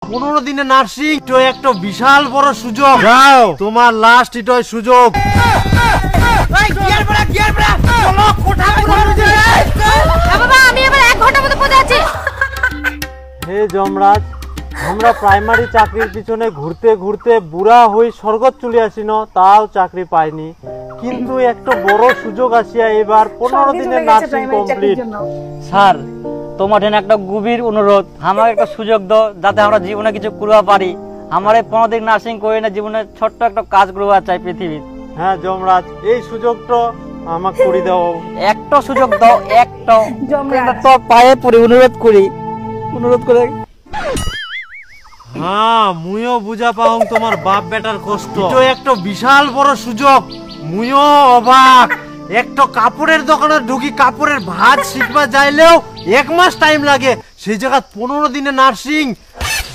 15 দিনে নার্সিং তো একটা বিশাল বড় সুযোগ। যাও, তোমার লাস্ট এটাই সুযোগ। হে যমরাজ, আমরা প্রাইমারি চাকরির পিছনে ঘুরতে ঘুরতে বুড়া হয়ে স্বর্গ চলে আসিন, তাও চাকরি পাইনি। কিন্তু একটা বড় সুযোগ আসিয়া এবার 15 দিনের নার্সিং কমপ্লিট। স্যার, তোমার জন্য একটা গভীর অনুরোধ, আমাকে একটা সুযোগ দাও যাতে আমরা জীবনে কিছু করতে পারি। আমার এই 15 দিন নার্সিং করে না জীবনে ছোট্ট একটা কাজ করতে চাই পৃথিবীর। হ্যাঁ যমরাজ, এই সুযোগটা আমাকে করে দাও। একটা সুযোগ দাও, একটা। তো পায়ে পড়ে অনুরোধ করে। হ্যাঁ, মুইও বুঝা পাও তোমার বাপ বেটার কষ্ট। তো একটা বিশাল বড় সুযোগ, মুইও অবাক। একটা কাপড়ের দোকানে ঢুকি, কাপড়ের ভাত শিখবা যাইলেও 1 মাস টাইম লাগে, সেই জায়গা 15 দিনে নার্সিং।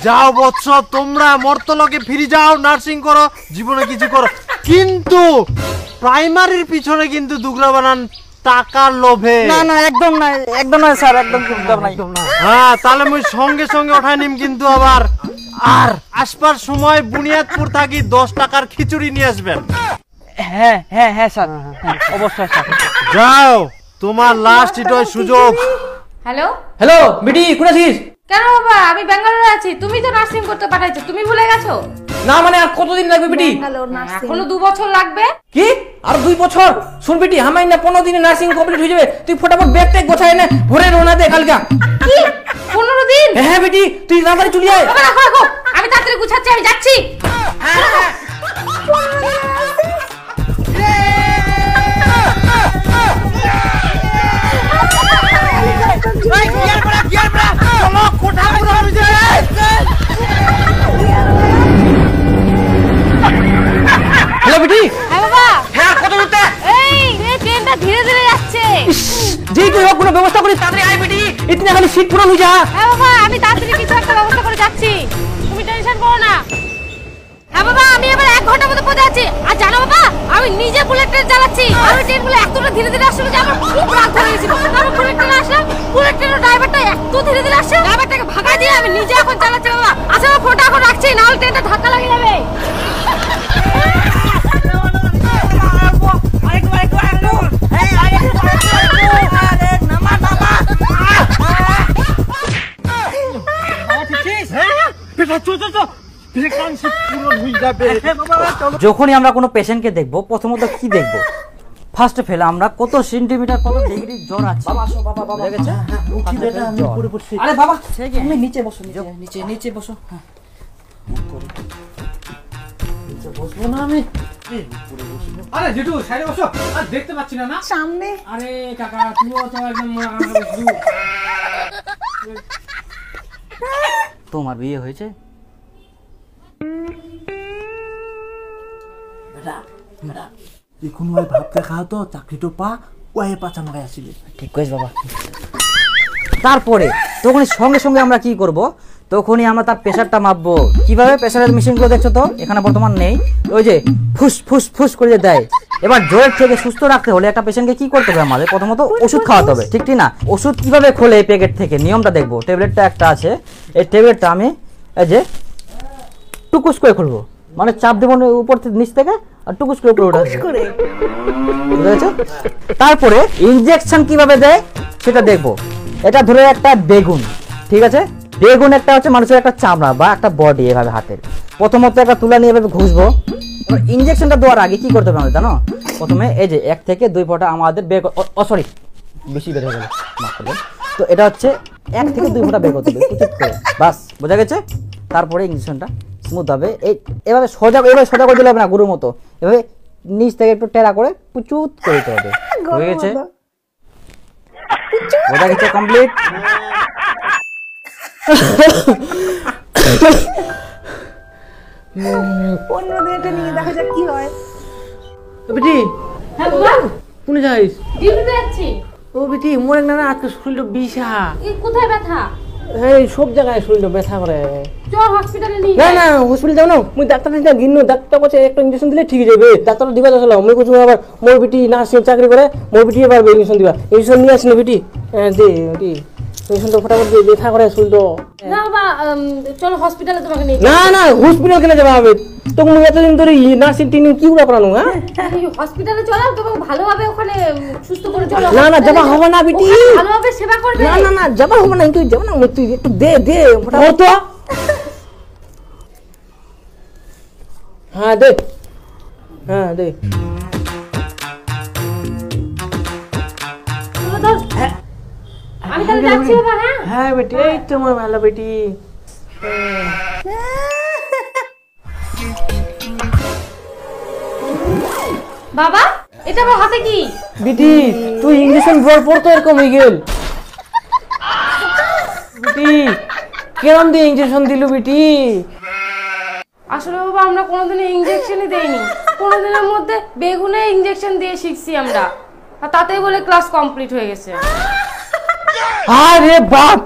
যাও বৎস, তোমরা মর্তলোকে ফিরে যাও, নার্সিং করো, জীবনে কিছু করো। কিন্তু প্রাইমারির পিছনে কিন্তু দুগলা বানান টাকার লোভে। না না, একদম না, একদম না স্যার, একদম নাই। হ্যাঁ, তাহলে মুই সঙ্গে সঙ্গে উঠাই নিম কিন্তু আবার। আর আসবার সময় বুনিয়াদপুর থাকি 10 টাকার খিচুড়ি নিয়ে আসবেন। হ্যাঁ হ্যাঁ হ্যাঁ স্যার, অবশ্যই স্যার। যাও, তোমার লাস্ট এটাই সুযোগ। হ্যালো হ্যালো বিটি, কোথায় আছিস? কেন বাবা, আমি ব্যাঙ্গালোরে আছি। তুমি তো নার্সিং করতে পাঠাইছো, তুমি ভুলে গেছো? না মানে আর কতদিন লাগবে বিটি? এখনো 2 বছর লাগবে। কি আর 2 বছর? শুন বিটি, আমার না 15 দিনে নার্সিং কমপ্লিট হয়ে যাবে। তুই ফটাফট ব্যাগ ট্যাগ গোছায় না, ভোরে রওনা দে কালকে। কি 15 দিন? হ্যাঁ বিটি, তুই তাড়াতাড়ি চলে আয়। বাবা রাখো রাখো, আমি তাড়াতাড়ি গুছাচ্ছি, আমি যাচ্ছি। হ্যালো বিটি। হ্যাঁ বাবা। হ্যাঁ, কত দূরতে? এই ট্রেনটা ধীরে ধীরে যাচ্ছে। যেই তুই হোক কোনো ব্যবস্থা করি, তাড়াতাড়ি আয় বিটি। ইতনে খালি সিট পুরো হয়ে যা। হ্যাঁ বাবা, আমি তাড়াতাড়ি কিছু একটা ব্যবস্থা করে যাচ্ছি, তুমি টেনশন করো না। হ্যাঁ বাবা, আমি এবার 1 ঘন্টার মধ্যে পৌঁছে যাচ্ছি। আর জানো বাবা, আমি নিজে বুলেট ট্রেন চালাচ্ছি। আমি ট্রেনগুলো এতটা ধীরে ধীরে আসছিল যে আমার খুব রাগ ধরে গেছিল। আমি বুলেট ট্রেনে আসলাম, বুলেট ট্রেনের ড্রাইভারটা এত ধীরে ধীরে আসছে, ড্রাইভারটাকে ভাগাই দিয়ে আমি নিজে এখন চালাচ্ছি। বাবা আচ্ছা, আমার ফোনটা এখন রাখছি, নাহলে ট্রেনটা ধাক্কা লাগে যাবে। যখনই আমরা কোনো পেশেন্টকে দেখবো, প্রথমত কি দেখবো? ফার্স্ট অফ অল আমরা কত সেন্টিমিটার, কত ডিগ্রি জ্বর আছে। বাবা আসো, বাবা বাবা ঠিক আছে। উঠি বেটা, আমি পড়ে পড়ছি। আরে বাবা তুমি নিচে বসো, নিচে নিচে বসো। হ্যাঁ নিচে বসবো না আমি। আরে জিটু সাইডে বসো। আর দেখতে পাচ্ছি না। না সামনে। আরে কাকা, তুমিও তো একদম বসু। তোমার বিয়ে হয়েছে? বেটা বেটা দেখুন ভাই, ভাব দেখা তো চাকরিটা পা ওয়ে পাচা মাগাই আসিবে। ঠিক কইছ বাবা। তারপরে তখনই সঙ্গে সঙ্গে আমরা কি করব? তখনই আমরা তার প্রেসারটা মাপবো। কিভাবে? প্রেসারের মেশিনগুলো দেখছো তো এখানে বর্তমান নেই, ওই যে ফুস ফুস ফুস করে দেয়। এবার জ্বরের থেকে সুস্থ রাখতে হলে একটা পেশেন্টকে কি করতে হবে? আমাদের প্রথমত ওষুধ খাওয়াতে হবে, ঠিক না? ওষুধ কিভাবে খোলে এই প্যাকেট থেকে, নিয়মটা দেখবো। ট্যাবলেটটা একটা আছে, এই ট্যাবলেটটা আমি এই যে টুকুস করে খুলবো, মানে চাপ দেবো উপর থেকে নিচ থেকে, আর টুকুস করে উপরে উঠে আসবে। বুঝেছো? তারপরে ইনজেকশন কিভাবে দেয় সেটা দেখবো। এটা ধরে একটা বেগুন, ঠিক আছে? বেগুন একটা হচ্ছে মানুষের একটা চামড়া বা একটা বডি, এভাবে হাতের প্রথমত একটা তুলা নিয়ে এভাবে ঘুষবো। এবার ইনজেকশনটা দেওয়ার আগে কি করতে হবে আমাদের জানো? প্রথমে এই যে 1 থেকে 2 ফোঁটা আমাদের বের, সরি বেশি বের হয়ে গেল, মাফ করবেন। তো এটা হচ্ছে 1 থেকে 2 ফোঁটা বের করতে হবে, কুচুট করে, বাস বোঝা গেছে? তারপরে ইনজেকশনটা স্মুথ হবে। এভাবে সোজা করে দিলে হবে না, গুরুর মতো এভাবে নিচ থেকে একটু টেরা করে পুচুত করে দিতে হবে। হয়ে গেছে? বোঝা গেছে? কমপ্লিট। বেটি হ্যাঁ বাবা, কোনে যাইস? ডিউটিতে যাচ্ছি। ও বেটি, মোর না আজকে শরীরটা বিষা। এই কোথায় ব্যথা? এই সব জায়গায় শরীরটা ব্যথা করে। চল হসপিটালে নিয়ে না যাই। না, হসপিটাল যাও না। মুই ডাক্তার কাছে গিন্ন, ডাক্তার কাছে একটা ইনজেকশন দিলে ঠিক হয়ে যাবে। ডাক্তার দিবা যাচ্ছিল, মুই কইছো আবার মোর বেটি নার্সিং চাকরি করে, মোর বেটি এবার ইনজেকশন দিবা। ইনজেকশন নিয়ে আসিস না বেটি? দে বেটি, ইনজেকশন তো ফটাফট দিয়ে ব্যথা করে শুনতো। না বাবা, চলো হসপিটালে তোমাকে নিয়ে না না হসপিটাল কেন যাওয়া হবে? তোকে মুই এতদিন ধরে নার্সিং ট্রেনিং কি করে পড়ানো? হ্যাঁ হসপিটালে চলো, তোমাকে ভালোভাবে ওখানে সুস্থ করে চলো। না না যাবা হবে না বিটি, ওখানে ভালোভাবে সেবা করবে। না না না যাবা হবে না, তুই যাবা না, তুই একটু দে দে ফটাফট তো। হ্যাঁ দে, হ্যাঁ দে। চলো দাও। আমি তাহলে যাচ্ছি বাবা। হ্যাঁ হ্যাঁ বেটি, এই তো আমার ভালো বেটি। বাবা, এটা আমার হাতে কি? বিটি তুই ইঞ্জেকশন দেওয়ার পর তো এরকম হয়ে গেল। বিটি কেরম দিয়ে ইঞ্জেকশন দিলু বিটি? আসলে বাবা আমরা কোনোদিনও ইনজেকশনই দেইনি, কোনোদিনের মধ্যে বেগুনে ইনজেকশন দিয়ে শিখছি আমরা, আর তাতেই বলে ক্লাস কমপ্লিট হয়ে গেছে। আরে বাপ,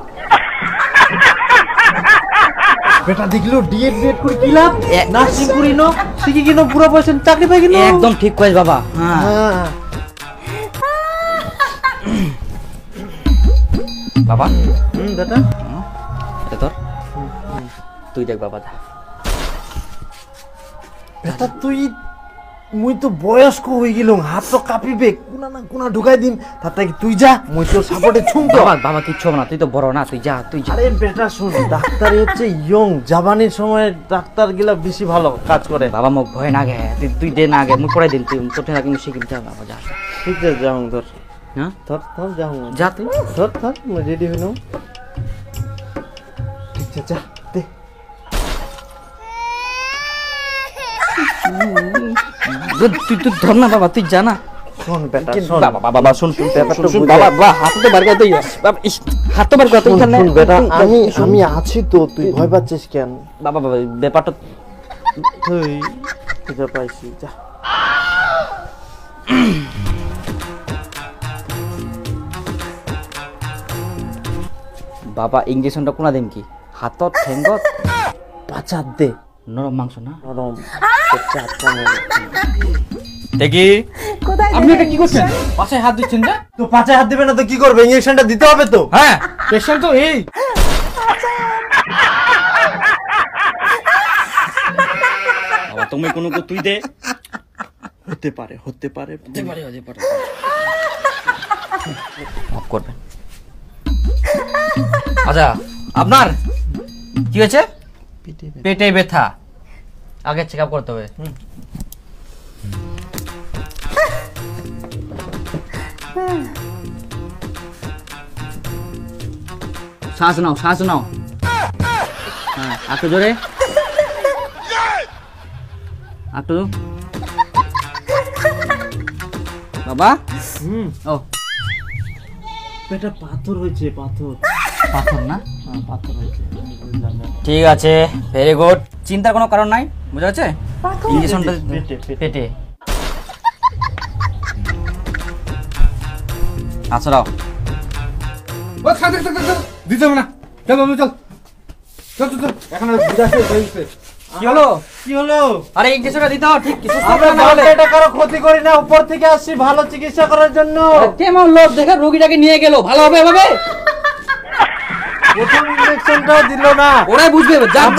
বেটা দেখলো ডিএড বিএড করে কি লাভ? নার্সিং করিনো শিখে কিনো পুরো পয়সা চাকরি পাই কিনো। একদম ঠিক কইছ বাবা। হ্যাঁ হ্যাঁ বাবা, বেটা এটা তোর, তুই দেখ বাবা। বেটা তুই মুই তো বয়স্ক হয়ে গেলাম, হাত তো কাঁপিবে, কোনা না কোনা ঢুকাই দিম, তাতে কি তুই যা, মুই তোর সাপোর্টে ছুম তো। বাবা বাবা কিচ্ছু হবে না, তুই তো বড় না, তুই যা তুই যা। আরে বেটা শুন, ডাক্তারি হচ্ছে ইয়ং জাবানির সময় ডাক্তার গুলা বেশি ভালো কাজ করে। বাবা মোক ভয় না গে, তুই দে না গে, মুই পড়াই দিন, তুই তোর থেকে কিন্তু শিখিম। যা বাবা যা। ঠিক আছে যাও ধর, হ্যাঁ ধর ধর যাও যা তুই। ধর ধর, মুই রেডি হইলাম। ঠিক আছে যা দে। তুই তুই ধর না বাবা, তুই যা না। শোন বেটা শোন, বাবা বাবা বাবা শুন শুন ব্যাপারটা শুন বুঝে। বাবা, বাবা হাত তো বার কর তুই, বাবা ইস হাত তো বার কর তুই। শোন, এখানে শোন বেটা, আমি আছি তো, তুই ভয় পাচ্ছিস কেন? বাবা বাবা ব্যাপারটা তুই এটা পাইছি যা। বাবা ইঞ্জেকশনটা কোনা দিন কি? হাতত ঠেঙ্গত পাচার দে, নরম মাংস না নরম চাপ কম হবে। দেখি আপনি এটা কি করছেন? পাশে হাত দিচ্ছেন না? তো পাঁচে হাত দিবে না তো কি করবে? ইঞ্জেকশনটা দিতে হবে তো। হ্যাঁ পেশেন্ট তো এই। বাবা তুমি কোনো তুই দে। হতে পারে হতে পারে। মাফ করবেন। আচ্ছা আপনার কি হয়েছে? পেটে ব্যথা, আগে চেক আপ করতে হবে। শ্বাস নাও, শ্বাস নাও। হ্যাঁ একটু জোরে, একটু। বাবা ও পেটে পাথর হয়েছে, পাথর। পাথর না? হ্যাঁ পাথর হয়েছে, বুঝলাম না। ঠিক আছে, ভেরি গুড। চিন্তার কোনো কারণ নাই, বুঝা যাচ্ছে? ইঞ্জেকশনটা পেটে। আচ্ছা দাও। ও থাক থাক থাক থাক, দিতে হবে না। চল বাবু চল চল চল চল, এখন বুঝা শেষ হয়ে গেছে। কি হলো? কি হলো? আরে ইঞ্জেকশনটা দিতে হবে ঠিক কিছু। আমরা বাচ্চাটা কারো ক্ষতি করি না, উপর থেকে আসছি ভালো চিকিৎসা করার জন্য। কেমন লোক দেখে রোগীটাকে নিয়ে গেল, ভালো হবে এভাবে? প্রথম ইঞ্জেকশনটাও দিল না। ওরাই বুঝবে। যা